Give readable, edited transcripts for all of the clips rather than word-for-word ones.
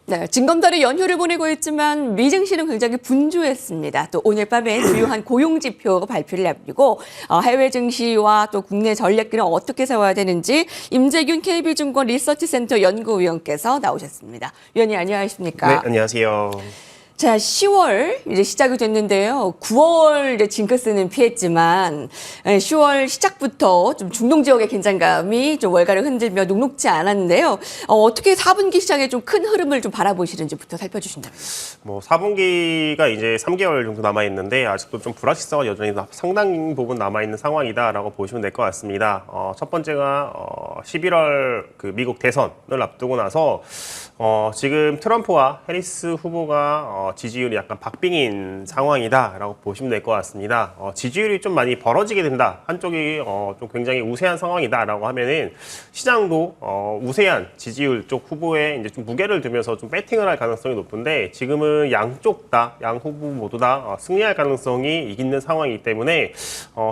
네, 징검다리 연휴를 보내고 있지만 미증시는 굉장히 분주했습니다. 또 오늘 밤에 주요한 고용지표 발표를 앞두고 해외 증시와 또 국내 전략기는 어떻게 세워야 되는지 임재균 KB증권 리서치센터 연구위원께서 나오셨습니다. 위원님 안녕하십니까? 네, 안녕하세요. 자, 10월 이제 시작이 됐는데요. 9월 이제 징크스는 피했지만 10월 시작부터 좀 중동 지역의 긴장감이 좀 월가를 흔들며 녹록지 않았는데요. 어떻게 4분기 시장에 좀 큰 흐름을 좀 바라보시는지부터 살펴주신다면. 뭐 4분기가 이제 3개월 정도 남아 있는데 아직도 좀 불확실성은 여전히 상당 부분 남아 있는 상황이다라고 보시면 될 것 같습니다. 첫 번째가 11월 그 미국 대선을 앞두고 나서 지금 트럼프와 해리스 후보가 지지율이 약간 박빙인 상황이다라고 보시면 될 것 같습니다. 지지율이 좀 많이 벌어지게 된다. 한쪽이 좀 굉장히 우세한 상황이다라고 하면은 시장도 우세한 지지율 쪽 후보에 이제 좀 무게를 두면서 좀 배팅을 할 가능성이 높은데 지금은 양쪽 다, 양 후보 모두 다 승리할 가능성이 있는 상황이기 때문에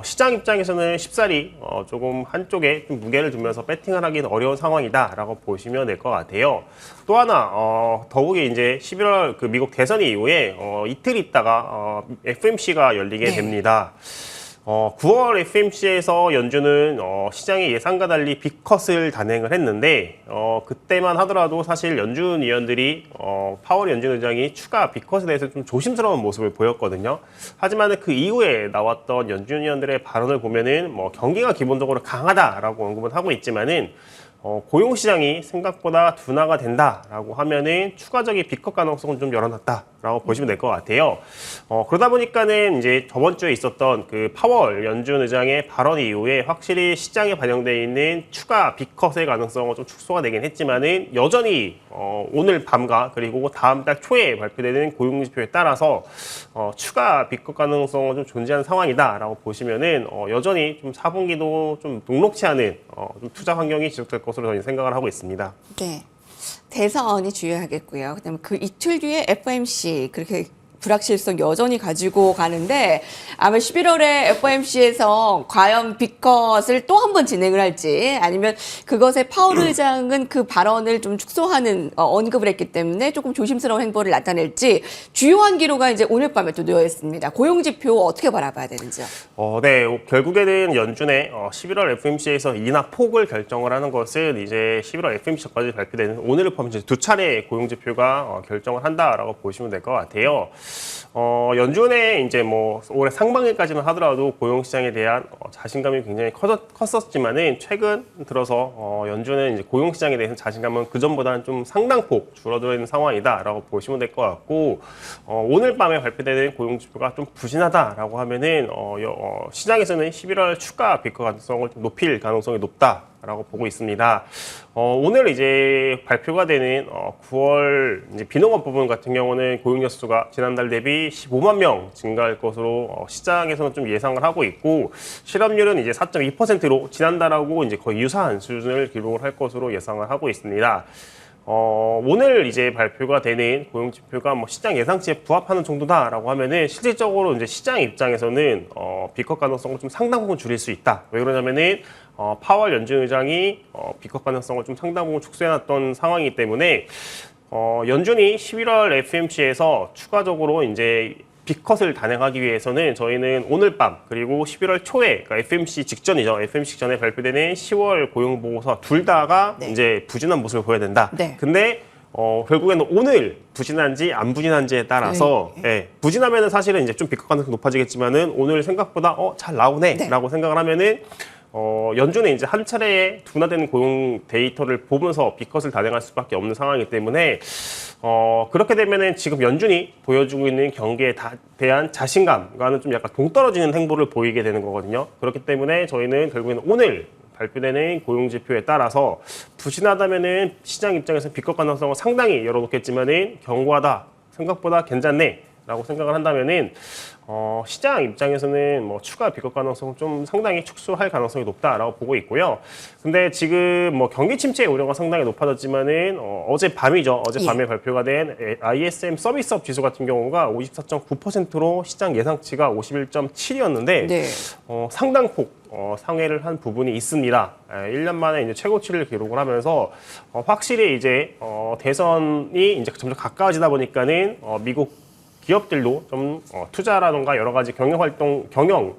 시장 입장에서는 쉽사리 조금 한쪽에 좀 무게를 두면서 배팅을 하기는 어려운 상황이다라고 보시면 될 것 같아요. 또 하나 더욱이 이제 11월 그 미국 대선 이후에 이틀 있다가 FMC가 열리게 됩니다. 9월 FMC에서 연준은 시장의 예상과 달리 빅컷을 단행을 했는데 그때만 하더라도 사실 연준 위원들이 파월 연준 의장이 추가 빅컷에 대해서 좀 조심스러운 모습을 보였거든요. 하지만 그 이후에 나왔던 연준 위원들의 발언을 보면은 뭐 경기가 기본적으로 강하다라고 언급은 하고 있지만은 고용시장이 생각보다 둔화가 된다라고 하면은 추가적인 빅컷 가능성은 좀 열어놨다라고 보시면 될 것 같아요. 그러다 보니까는 이제 저번 주에 있었던 그 파월 연준 의장의 발언 이후에 확실히 시장에 반영되어 있는 추가 빅컷의 가능성은 좀 축소가 되긴 했지만은 여전히 오늘 밤과 그리고 다음 달 초에 발표되는 고용지표에 따라서 추가 빅컷 가능성은 좀 존재하는 상황이다라고 보시면은 여전히 좀 4분기도 좀 녹록치 않은 좀 투자 환경이 지속될 것으로 저는 생각을 하고 있습니다. 네. 대선이 중요하겠고요. 그다음에 그 이틀 뒤에 FOMC 그렇게 불확실성 여전히 가지고 가는데 아마 11월에 FOMC에서 과연 빅컷을 또 한 번 진행을 할지 아니면 그것에 파월 의장은 그 발언을 좀 축소하는 언급을 했기 때문에 조금 조심스러운 행보를 나타낼지 주요한 기로가 이제 오늘 밤에 또 놓여 있습니다. 고용지표 어떻게 바라봐야 되는지요? 네. 결국에는 연준의 11월 FMC에서 인하 폭을 결정을 하는 것은 이제 11월 FMC까지 발표되는 오늘을 포함해서 두 차례 고용지표가 결정을 한다라고 보시면 될 것 같아요. 연준의 이제 뭐 올해 상반기까지는 하더라도 고용시장에 대한 자신감이 굉장히 컸었지만은 최근 들어서 연준은 이제 고용시장에 대해서 자신감은 그 전보다는 좀 상당폭 줄어들어 있는 상황이다라고 보시면 될 것 같고 오늘 밤에 발표되는 고용지표가 좀 부진하다라고 하면은 시장에서는 11월 추가 빅컷 가능성을 좀 높일 가능성이 높다라고 보고 있습니다. 오늘 이제 발표가 되는 9월 이제 비농업 부분 같은 경우는 고용자 수가 지난달 대비 15만 명 증가할 것으로 시장에서는 좀 예상을 하고 있고 실업률은 이제 4.2%로 지난달하고 이제 거의 유사한 수준을 기록을 할 것으로 예상을 하고 있습니다. 오늘 이제 발표가 되는 고용지표가 뭐 시장 예상치에 부합하는 정도다라고 하면은 실질적으로 이제 시장 입장에서는 빅컷 가능성을 좀 상당 부분 줄일 수 있다. 왜 그러냐면은 파월 연준 의장이 빅컷 가능성을 좀 상당 부분 축소해놨던 상황이기 때문에 연준이 11월 FMC에서 추가적으로 이제 빅컷을 단행하기 위해서는 저희는 오늘 밤 그리고 11월 초에 그러니까 FMC 직전이죠. FMC 직전에 발표되는 10월 고용보고서 둘 다가 네. 이제 부진한 모습을 보여야 된다. 네. 근데 결국에는 오늘 부진한지 안 부진한지에 따라서 부진하면은 사실은 이제 좀 빅컷 가능성이 높아지겠지만은 오늘 생각보다 잘 나오네라고 생각을 하면은 연준에 이제 한 차례에 둔화되는 고용 데이터를 보면서 빅컷을 단행할 수밖에 없는 상황이기 때문에 그렇게 되면은 지금 연준이 보여주고 있는 경기에 대한 자신감과는 좀 약간 동떨어지는 행보를 보이게 되는 거거든요. 그렇기 때문에 저희는 결국에는 오늘 발표되는 고용지표에 따라서 부진하다면은 시장 입장에서 빅컷 가능성은 상당히 열어놓겠지만은 견고하다, 생각보다 괜찮네 라고 생각을 한다면은 시장 입장에서는 뭐 추가 비컷 가능성 좀 상당히 축소할 가능성이 높다라고 보고 있고요. 근데 지금 뭐 경기 침체 우려가 상당히 높아졌지만은 어젯밤이죠. 어젯밤에 발표가 된 ISM 서비스업 지수 같은 경우가 54.9%로 시장 예상치가 51.7이었는데 네. 상당폭 상회를 한 부분이 있습니다. 1년 만에 이제 최고치를 기록을 하면서 확실히 이제 대선이 이제 점점 가까워지다 보니까는 미국 기업들도 좀 투자라던가 여러 가지 경영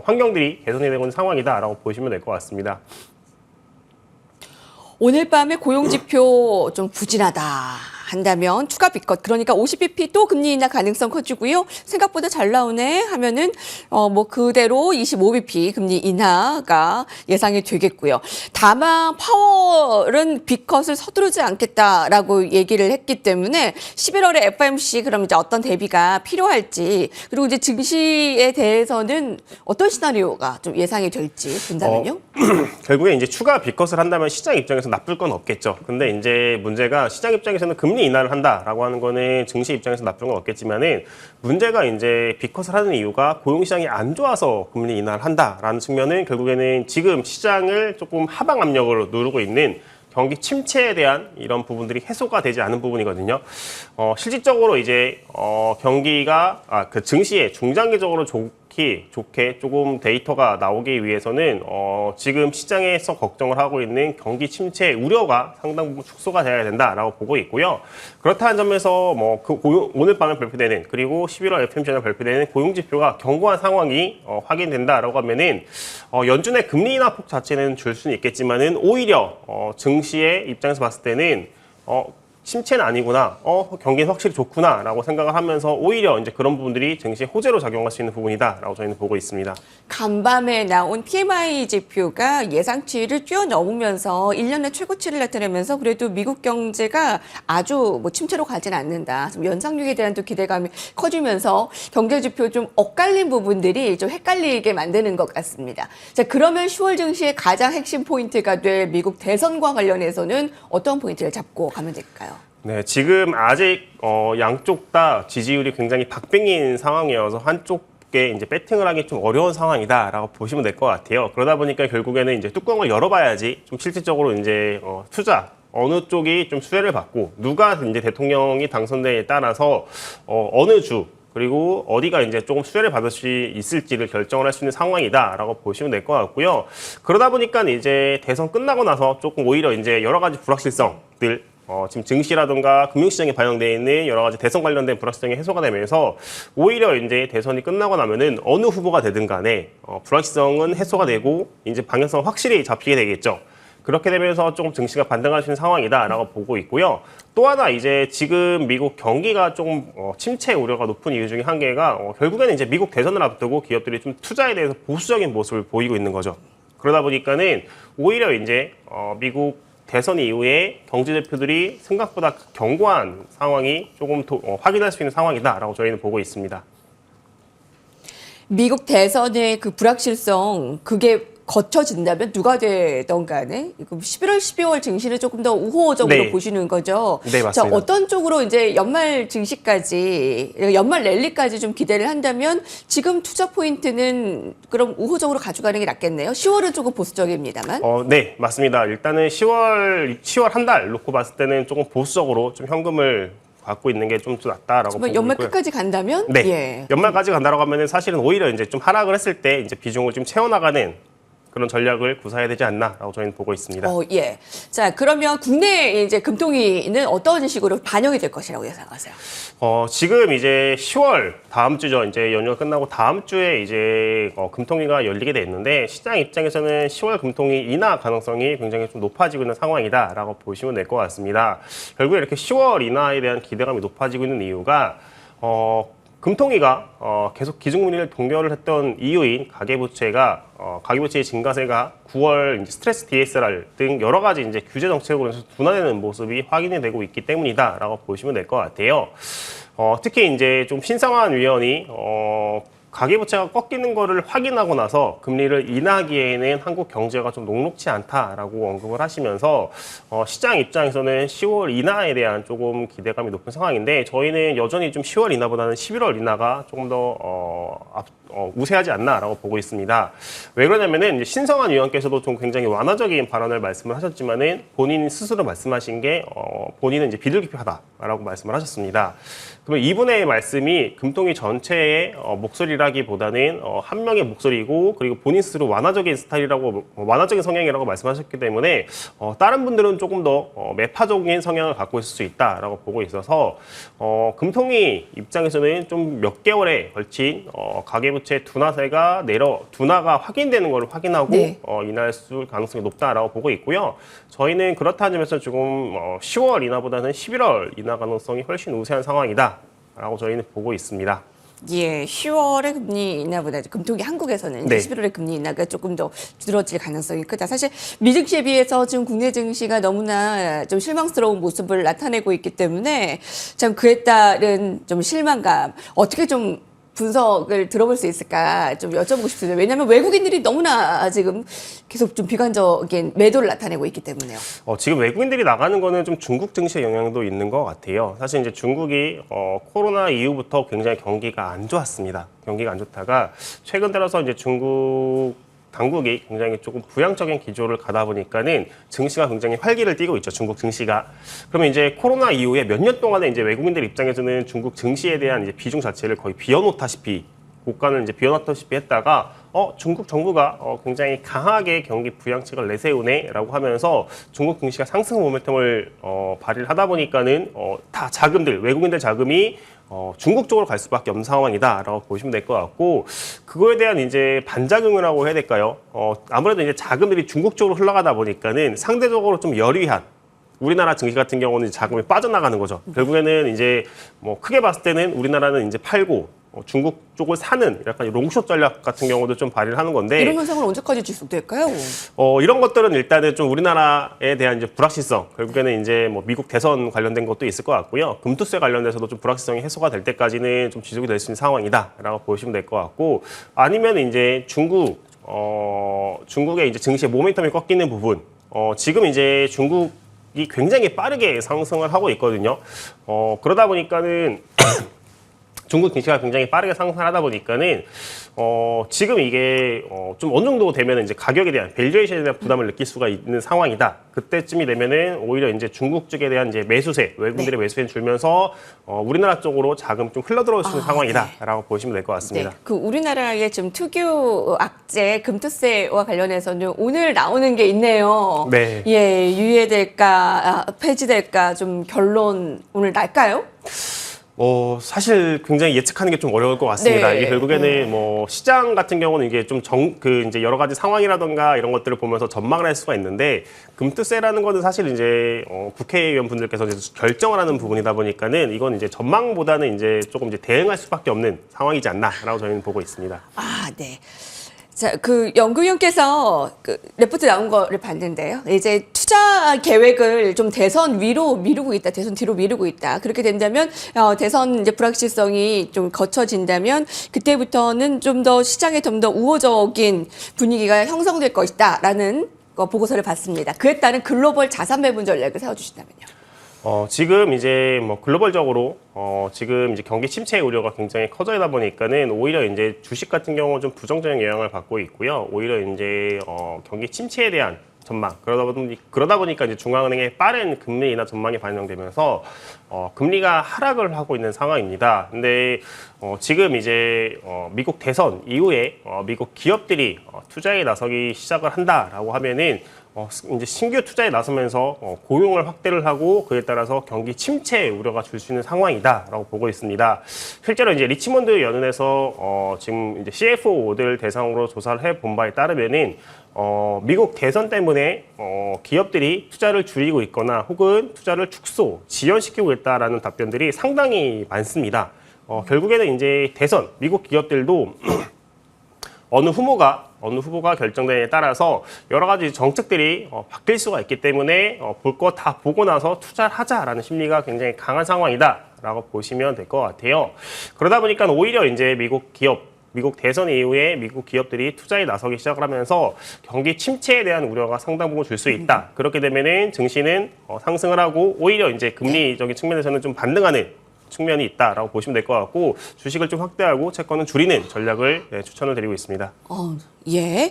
환경들이 개선이 되고 있는 상황이다라고 보시면 될 것 같습니다. 오늘 밤에 고용지표 좀 부진하다 한다면 추가 비컷, 그러니까 50bp 또 금리 인하 가능성 커지고요. 생각보다 잘 나오네 하면은 뭐 그대로 25bp 금리 인하가 예상이 되겠고요. 다만 파월은 비컷을 서두르지 않겠다라고 얘기를 했기 때문에 11월에 FOMC 그럼 이제 어떤 대비가 필요할지, 그리고 이제 증시에 대해서는 어떤 시나리오가 좀 예상이 될지 본다면요. 결국에 이제 추가 비컷을 한다면 시장 입장에서 나쁠 건 없겠죠. 근데 이제 문제가 시장 입장에서는 금리 인하를 한다라고 하는 거는 증시 입장에서 나쁜 건 없겠지만은 문제가 이제 비컷을 하는 이유가 고용시장이 안 좋아서 금리 인하를 한다라는 측면은 결국에는 지금 시장을 조금 하방 압력으로 누르고 있는 경기 침체에 대한 이런 부분들이 해소가 되지 않은 부분이거든요. 실질적으로 이제 경기가 그 증시에 중장기적으로 좋게 조금 데이터가 나오기 위해서는 지금 시장에서 걱정을 하고 있는 경기 침체 우려가 상당 부분 축소가 돼야 된다라고 보고 있고요. 그렇다는 점에서 뭐 오늘 밤에 발표되는, 그리고 11월 FOMC에 발표되는 고용 지표가 견고한 상황이 확인된다라고 하면은 연준의 금리 인하 폭 자체는 줄 수는 있겠지만은 오히려 증시의 입장에서 봤을 때는 침체는 아니구나, 경기는 확실히 좋구나라고 생각을 하면서 오히려 이제 그런 부분들이 증시에 호재로 작용할 수 있는 부분이다라고 저희는 보고 있습니다. 간밤에 나온 PMI 지표가 예상치를 뛰어넘으면서 1년의 최고치를 나타내면서 그래도 미국 경제가 아주 뭐 침체로 가진 않는다, 좀 연착륙에 대한 또 기대감이 커지면서 경제 지표 좀 엇갈린 부분들이 좀 헷갈리게 만드는 것 같습니다. 자, 그러면 10월 증시의 가장 핵심 포인트가 될 미국 대선과 관련해서는 어떤 포인트를 잡고 가면 될까요? 네, 지금 아직 양쪽 다 지지율이 굉장히 박빙인 상황이어서 한쪽에 이제 배팅을 하기 좀 어려운 상황이다라고 보시면 될 것 같아요. 그러다 보니까 결국에는 이제 뚜껑을 열어봐야지 좀 실질적으로 이제 투자 어느 쪽이 좀 수혜를 받고 누가 이제 대통령이 당선되에 따라서 어느 주 그리고 어디가 이제 조금 수혜를 받을 수 있을지를 결정을 할 수 있는 상황이다라고 보시면 될 것 같고요. 그러다 보니까 이제 대선 끝나고 나서 조금 오히려 이제 여러 가지 불확실성들 지금 증시라든가 금융시장에 반영되어 있는 여러 가지 대선 관련된 불확실성이 해소가 되면서 오히려 이제 대선이 끝나고 나면은 어느 후보가 되든 간에 불확실성은 해소가 되고 이제 방향성은 확실히 잡히게 되겠죠. 그렇게 되면서 조금 증시가 반등할 수 있는 상황이다라고 보고 있고요. 또 하나 이제 지금 미국 경기가 조금 침체 우려가 높은 이유 중에 한 개가 결국에는 이제 미국 대선을 앞두고 기업들이 좀 투자에 대해서 보수적인 모습을 보이고 있는 거죠. 그러다 보니까는 오히려 이제 미국 대선 이후에 경제 지표들이 생각보다 견고한 상황이 조금 확인할 수 있는 상황이다라고 저희는 보고 있습니다. 미국 대선의 그 불확실성, 그게 거쳐진다면 누가 되던 간에 11월, 12월 증시를 조금 더 우호적으로 네. 보시는 거죠. 네, 맞습니다. 자, 어떤 쪽으로 이제 연말 증시까지, 연말 랠리까지 좀 기대를 한다면 지금 투자 포인트는 그럼 우호적으로 가져가는 게 낫겠네요. 10월은 조금 보수적입니다만. 네, 맞습니다. 일단은 10월 한 달 놓고 봤을 때는 조금 보수적으로 좀 현금을 갖고 있는 게 좀 낫다라고 보고 연말 있고요. 끝까지 간다면? 네. 예. 연말까지 간다라고 하면은 사실은 오히려 이제 좀 하락을 했을 때 이제 비중을 좀 채워나가는 그런 전략을 구사해야 되지 않나라고 저희는 보고 있습니다. 예. 자, 그러면 국내 이제 금통위는 어떤 식으로 반영이 될 것이라고 예상하세요? 지금 이제 10월 다음 주죠. 이제 연휴가 끝나고 다음 주에 이제 금통위가 열리게 돼 있는데 시장 입장에서는 10월 금통위 인하 가능성이 굉장히 좀 높아지고 있는 상황이다라고 보시면 될 것 같습니다. 결국에 이렇게 10월 인하에 대한 기대감이 높아지고 있는 이유가 금통위가 계속 기준금리를 동결을 했던 이유인 가계부채가 가계부채의 증가세가 9월 이제 스트레스 DSR 등 여러 가지 이제 규제 정책으로 인해서 둔화되는 모습이 확인이 되고 있기 때문이다라고 보시면 될 것 같아요. 특히 이제 좀 신성한 위원이 가계부채가 꺾이는 거를 확인하고 나서 금리를 인하하기에는 한국 경제가 좀 녹록치 않다라고 언급을 하시면서 시장 입장에서는 10월 인하에 대한 조금 기대감이 높은 상황인데 저희는 여전히 좀 10월 인하보다는 11월 인하가 조금 더 우세하지 않나라고 보고 있습니다. 왜 그러냐면은 이제 신성한 위원께서도 좀 굉장히 완화적인 발언을 말씀을 하셨지만은 본인 스스로 말씀하신 게 본인은 이제 비둘기표하다라고 말씀을 하셨습니다. 그러면 이분의 말씀이 금통위 전체의 목소리라기보다는 한 명의 목소리고 그리고 본인 스스로 완화적인 스타일이라고 완화적인 성향이라고 말씀하셨기 때문에 다른 분들은 조금 더 매파적인 성향을 갖고 있을 수 있다라고 보고 있어서 금통위 입장에서는 좀 몇 개월에 걸친 가계부채 둔화가 확인되는 것을 확인하고 네. 인하할 가능성이 높다라고 보고 있고요. 저희는 그렇다는 점에서 지금 10월 인하보다는 11월 인하 가능성이 훨씬 우세한 상황이다라고 저희는 보고 있습니다. 예, 10월의 금리 인하보다 금통위 한국에서는 네. 11월의 금리 인하가 조금 더 줄어들 가능성이 크다. 사실 미증시에 비해서 지금 국내 증시가 너무나 좀 실망스러운 모습을 나타내고 있기 때문에 참 그에 따른 좀 실망감 어떻게 좀 분석을 들어볼 수 있을까 좀 여쭤보고 싶습니다. 왜냐하면 외국인들이 너무나 지금 계속 좀 비관적인 매도를 나타내고 있기 때문에요. 지금 외국인들이 나가는 거는 좀 중국 증시의 영향도 있는 것 같아요. 사실 이제 중국이 코로나 이후부터 굉장히 경기가 안 좋았습니다. 경기가 안 좋다가 최근 들어서 이제 중국 당국이 굉장히 조금 부양적인 기조를 가다 보니까는 증시가 굉장히 활기를 띠고 있죠. 중국 증시가. 그러면 이제 코로나 이후에 몇 년 동안에 이제 외국인들 입장에서는 중국 증시에 대한 이제 비중 자체를 거의 비워놓다시피 고가는 이제 비워놨다시피 했다가 중국 정부가 굉장히 강하게 경기 부양책을 내세우네라고 하면서 중국 증시가 상승 모멘텀을 발휘를 하다 보니까는 다 자금들 외국인들 자금이 중국 쪽으로 갈 수밖에 없는 상황이다라고 보시면 될 것 같고 그거에 대한 이제 반작용이라고 해야 될까요? 아무래도 이제 자금들이 중국 쪽으로 흘러가다 보니까는 상대적으로 좀 여리한 우리나라 증시 같은 경우는 자금이 빠져나가는 거죠. 결국에는 이제 뭐 크게 봤을 때는 우리나라는 이제 팔고 중국 쪽을 사는 약간 롱숏 전략 같은 경우도 좀 발휘를 하는 건데 이런 현상은 언제까지 지속될까요? 이런 것들은 일단은 좀 우리나라에 대한 이제 불확실성 결국에는 이제 뭐 미국 대선 관련된 것도 있을 것 같고요. 금투세 관련돼서도 좀 불확실성이 해소가 될 때까지는 좀 지속이 될 수 있는 상황이다라고 보시면 될 것 같고 아니면 이제 중국의 이제 증시의 모멘텀이 꺾이는 부분 지금 이제 중국이 굉장히 빠르게 상승을 하고 있거든요. 그러다 보니까는 중국 증시가 굉장히 빠르게 상승하다 보니까는 지금 이게 좀 어느 정도 되면 이제 가격에 대한 밸류에이션에 대한 부담을 느낄 수가 있는 상황이다. 그때쯤이 되면은 오히려 이제 중국 쪽에 대한 이제 매수세, 외국인들의 매수세는 줄면서 우리나라 쪽으로 자금 좀 흘러들어올 수 있는 상황이다라고 보시면 될 것 같습니다. 네, 그 우리나라의 좀 특유 악재 금투세와 관련해서는 오늘 나오는 게 있네요. 네. 예, 유예될까 폐지될까 좀 결론 오늘 날까요? 사실 굉장히 예측하는 게 좀 어려울 것 같습니다. 네. 이게 결국에는 뭐 시장 같은 경우는 이게 좀 이제 여러 가지 상황이라던가 이런 것들을 보면서 전망을 할 수가 있는데 금투세라는 거는 사실 이제 국회의원 분들께서 이제 결정을 하는 부분이다 보니까는 이건 이제 전망보다는 이제 조금 이제 대응할 수밖에 없는 상황이지 않나라고 저희는 보고 있습니다. 아, 네. 자, 그 연구위원께서 그 레포트 나온 거를 봤는데요. 이제 투자 계획을 좀 대선 위로 미루고 있다, 대선 뒤로 미루고 있다. 그렇게 된다면 대선 이제 불확실성이 좀 거쳐진다면 그때부터는 좀 더 시장에 좀 더 우호적인 분위기가 형성될 것이다라는 보고서를 봤습니다. 그에 따른 글로벌 자산 배분 전략을 세워주신다면요. 지금 이제 뭐 글로벌적으로 지금 이제 경기 침체 우려가 굉장히 커져다 보니까는 오히려 이제 주식 같은 경우는 좀 부정적인 영향을 받고 있고요. 오히려 이제 경기 침체에 대한 전망 그러다 보니까 이제 중앙은행의 빠른 금리 인하 전망이 반영되면서 금리가 하락을 하고 있는 상황입니다. 근데 지금 이제 미국 대선 이후에 미국 기업들이 투자에 나서기 시작을 한다라고 하면은 이제 신규 투자에 나서면서 고용을 확대를 하고 그에 따라서 경기 침체 우려가 줄 수 있는 상황이다라고 보고 있습니다. 실제로 이제 리치몬드 연은에서 지금 이제 CFO들 대상으로 조사를 해본 바에 따르면은 미국 대선 때문에 기업들이 투자를 줄이고 있거나 혹은 투자를 축소, 지연시키고 있다라는 답변들이 상당히 많습니다. 결국에는 이제 대선, 미국 기업들도 어느 후보가 결정되느냐에 따라서 여러 가지 정책들이 바뀔 수가 있기 때문에 볼 거 다 보고 나서 투자를 하자라는 심리가 굉장히 강한 상황이다라고 보시면 될 것 같아요. 그러다 보니까 오히려 이제 미국 기업 미국 대선 이후에 미국 기업들이 투자에 나서기 시작을 하면서 경기 침체에 대한 우려가 상당 부분 줄 수 있다. 그렇게 되면은 증시는 상승을 하고 오히려 이제 금리적인 측면에서는 좀 반등하는 측면이 있다라고 보시면 될 것 같고 주식을 좀 확대하고 채권은 줄이는 전략을 추천을 드리고 있습니다. 예.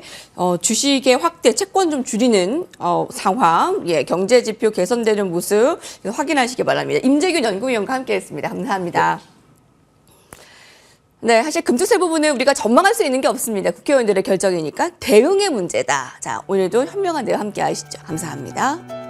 주식의 확대, 채권 좀 줄이는 상황, 예, 경제 지표 개선되는 모습 확인하시기 바랍니다. 임재균 연구위원과 함께했습니다. 감사합니다. 네, 사실 금투세 부분은 우리가 전망할 수 있는 게 없습니다. 국회의원들의 결정이니까 대응의 문제다. 자, 오늘도 현명한 대응 함께 하시죠. 감사합니다.